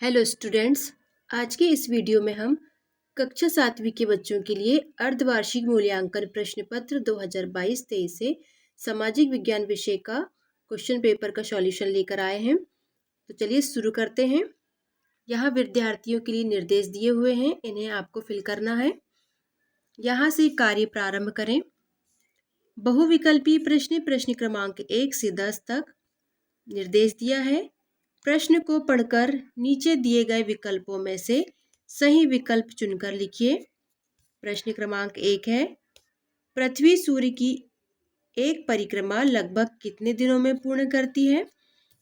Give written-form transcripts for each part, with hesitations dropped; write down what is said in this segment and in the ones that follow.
Hello students. आज के इस वीडियो में हम कक्षा 7वीं के बच्चों के लिए अर्धवार्षिक मूल्यांकन प्रश्न पत्र 2022-23 से सामाजिक विज्ञान विषय का क्वेश्चन पेपर का सॉल्यूशन लेकर आए हैं। तो चलिए शुरू करते हैं। यहाँ विद्यार्थियों के लिए निर्देश दिए हुए हैं, इन्हें आपको फिल करना है। यहाँ से कार्य प्रारंभ करें। बहुविकल्पी प्रश्न क्रमांक 1 से 10 तक निर्देश दिया है। प्रश्न को पढ़कर नीचे दिए गए विकल्पों में से सही विकल्प चुनकर लिखिए। प्रश्न क्रमांक 1 है, पृथ्वी सूर्य की एक परिक्रमा लगभग कितने दिनों में पूर्ण करती है?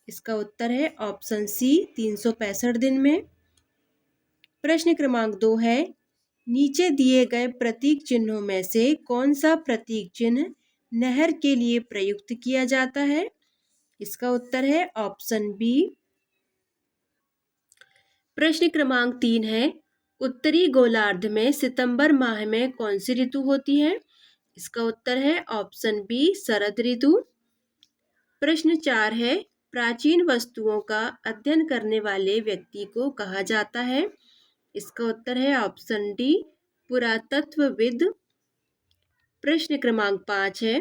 इसका उत्तर है ऑप्शन सी 365 दिन में। प्रश्न क्रमांक 2 है, नीचे दिए गए प्रतीक चिन्हों में से कौन सा प्रतीक चिन्ह नहर के लिए प्रयुक्त किया जाता है? इसका उत्तर है ऑप्शन बी। प्रश्न क्रमांक 3 है, उत्तरी गोलार्ध में सितंबर माह में कौन सी ऋतु होती है? इसका उत्तर है ऑप्शन बी शरद ऋतु। प्रश्न 4 है, प्राचीन वस्तुओं का अध्ययन करने वाले व्यक्ति को कहा जाता है? इसका उत्तर है ऑप्शन डी पुरातत्वविद। प्रश्न क्रमांक 5 है,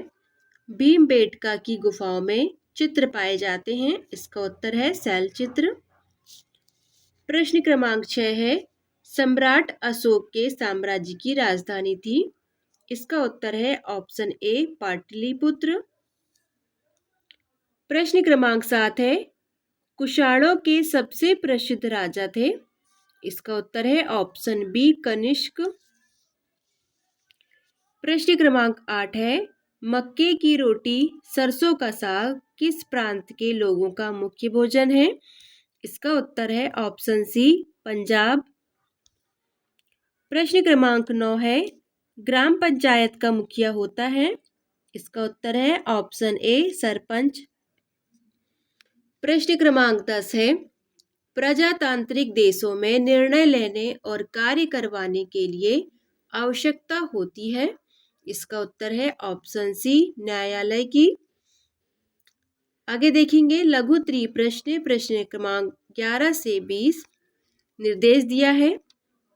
भीमबेटका की गुफाओं में चित्र पाए जाते हैं? इसका उत्तर है शैल चित्र। प्रश्न क्रमांक 6 है, सम्राट अशोक के साम्राज्य की राजधानी थी? इसका उत्तर है ऑप्शन ए पाटलिपुत्र। प्रश्न क्रमांक 7 है, कुषाणों के सबसे प्रसिद्ध राजा थे? इसका उत्तर है ऑप्शन बी कनिष्क। प्रश्न क्रमांक 8 है, मक्के की रोटी सरसों का साग किस प्रांत के लोगों का मुख्य भोजन है? इसका उत्तर है ऑप्शन सी पंजाब। प्रश्न क्रमांक 9 है, ग्राम पंचायत का मुखिया होता है? इसका उत्तर है ऑप्शन ए सरपंच। प्रश्न क्रमांक 10 है, प्रजातांत्रिक देशों में निर्णय लेने और कार्य करवाने के लिए आवश्यकता होती है? इसका उत्तर है ऑप्शन सी न्यायालय की। आगे देखेंगे लघु त्रिप्रश्न प्रश्न क्रमांक 11 से 20 निर्देश दिया है।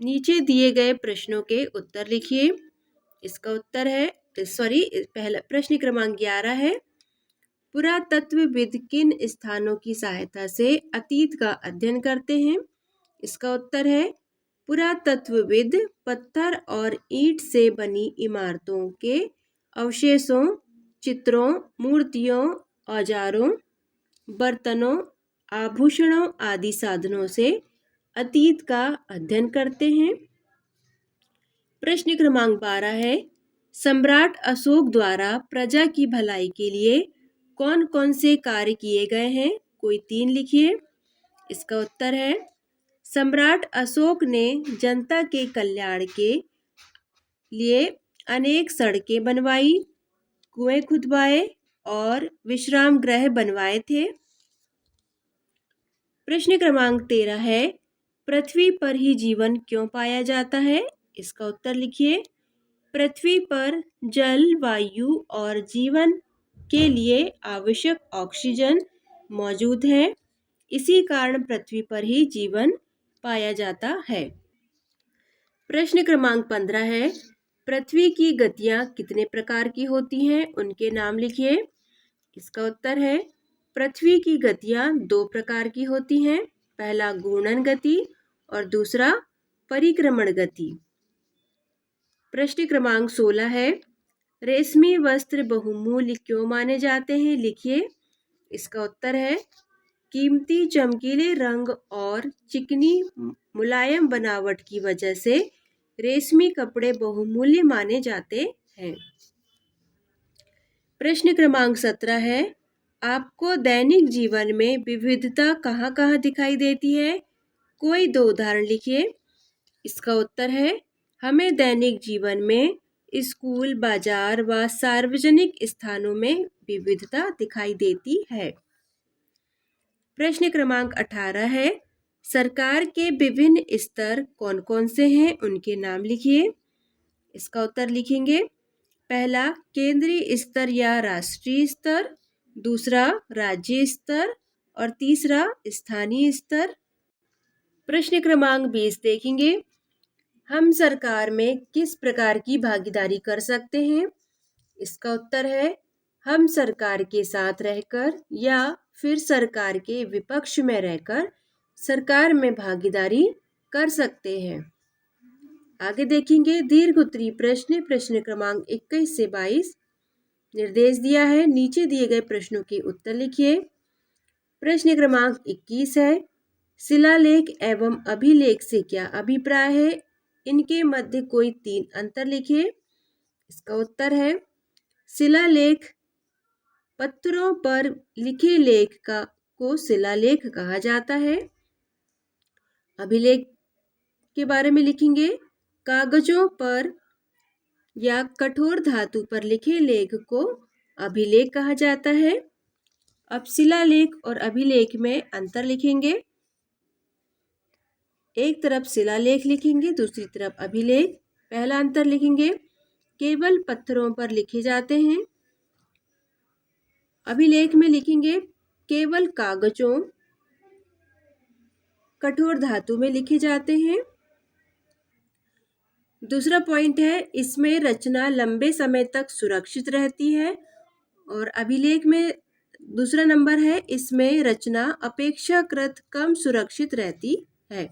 नीचे दिए गए प्रश्नों के उत्तर लिखिए। इसका उत्तर है पहला प्रश्न क्रमांक 11 है, पुरातत्वविद किन स्थानों की सहायता से अतीत का अध्ययन करते हैं? इसका उत्तर है पुरातत्वविद पत्थर और ईंट से बनी इमारतों के अवशेषों, चित्रों, मूर्तियों, औजारों, बर्तनों, आभूषणों आदि साधनों से अतीत का अध्ययन करते हैं। प्रश्न क्रमांक 12 है, सम्राट अशोक द्वारा प्रजा की भलाई के लिए कौन कौन से कार्य किए गए हैं? कोई 3 लिखिए। इसका उत्तर है सम्राट अशोक ने जनता के कल्याण के लिए अनेक सड़कें बनवाई, कुएं खुदवाए और विश्राम गृह बनवाए थे। प्रश्न क्रमांक 13 है, पृथ्वी पर ही जीवन क्यों पाया जाता है? इसका उत्तर लिखिए। पृथ्वी पर जल, वायु और जीवन के लिए आवश्यक ऑक्सीजन मौजूद है, इसी कारण पृथ्वी पर ही जीवन पाया जाता है। प्रश्न क्रमांक 15 है, पृथ्वी की गतियां कितने प्रकार की होती हैं? उनके नाम लिखिए। इसका उत्तर है पृथ्वी की गतियां 2 प्रकार की होती हैं, पहला घूर्णन गति और दूसरा परिक्रमण गति। प्रश्न क्रमांक 16 है, रेशमी वस्त्र बहुमूल्य क्यों माने जाते हैं? लिखिए। इसका उत्तर है कीमती चमकीले रंग और चिकनी मुलायम बनावट की वजह से रेशमी कपड़े बहुमूल्य माने जाते हैं। प्रश्न क्रमांक 17 है, आपको दैनिक जीवन में विविधता कहाँ कहाँ दिखाई देती है? कोई 2 उदाहरण लिखिए। इसका उत्तर है हमें दैनिक जीवन में स्कूल, बाजार व सार्वजनिक स्थानों में विविधता दिखाई देती है। प्रश्न क्रमांक 18 है, सरकार के विभिन्न स्तर कौन कौन से हैं? उनके नाम लिखिए। इसका उत्तर लिखेंगे, पहला केंद्रीय स्तर या राष्ट्रीय स्तर, दूसरा राज्य स्तर और तीसरा स्थानीय स्तर। प्रश्न क्रमांक 20 देखेंगे। हम सरकार में किस प्रकार की भागीदारी कर सकते हैं? इसका उत्तर है हम सरकार के साथ रहकर या फिर सरकार के विपक्ष में रहकर सरकार में भागीदारी कर सकते हैं। आगे देखेंगे दीर्घ उत्तरीय प्रश्न, प्रश्न क्रमांक 21 से 22 निर्देश दिया है। नीचे दिए गए प्रश्नों के उत्तर लिखिए। प्रश्न क्रमांक 21 है, शिलालेख एवं अभिलेख से क्या अभिप्राय है? इनके मध्य कोई 3 अंतर लिखिए। इसका उत्तर है शिलालेख पत्थरों पर लिखे लेख को शिलालेख कहा जाता है। अभिलेख के बारे में लिखेंगे, कागजों पर या कठोर धातु पर लिखे लेख को अभिलेख कहा जाता है। अब शिलालेख और अभिलेख में अंतर लिखेंगे। एक तरफ शिलालेख लिखेंगे, दूसरी तरफ अभिलेख। पहला अंतर लिखेंगे, केवल पत्थरों पर लिखे जाते हैं। अभिलेख में लिखेंगे केवल कागजों, कठोर धातु में लिखे जाते हैं। दूसरा पॉइंट है, इसमें रचना लंबे समय तक सुरक्षित रहती है। और अभिलेख में दूसरा नंबर है, इसमें रचना अपेक्षाकृत कम सुरक्षित रहती है।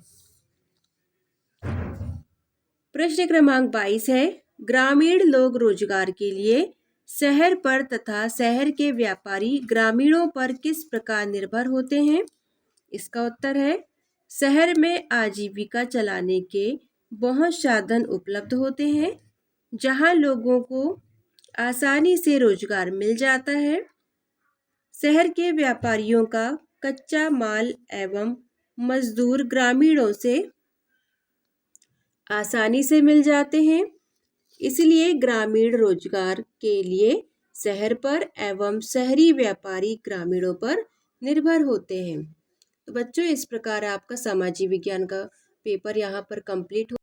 प्रश्न क्रमांक 22 है, ग्रामीण लोग रोजगार के लिए शहर पर तथा शहर के व्यापारी ग्रामीणों पर किस प्रकार निर्भर होते हैं? इसका उत्तर है शहर में आजीविका चलाने के बहुत साधन उपलब्ध होते हैं, जहां लोगों को आसानी से रोजगार मिल जाता है। शहर के व्यापारियों का कच्चा माल एवं मजदूर ग्रामीणों से आसानी से मिल जाते हैं, इसलिए ग्रामीण रोजगार के लिए शहर पर एवं शहरी व्यापारी ग्रामीणों पर निर्भर होते हैं। तो बच्चों, इस प्रकार आपका सामाजिक विज्ञान का पेपर यहाँ पर कंप्लीट हो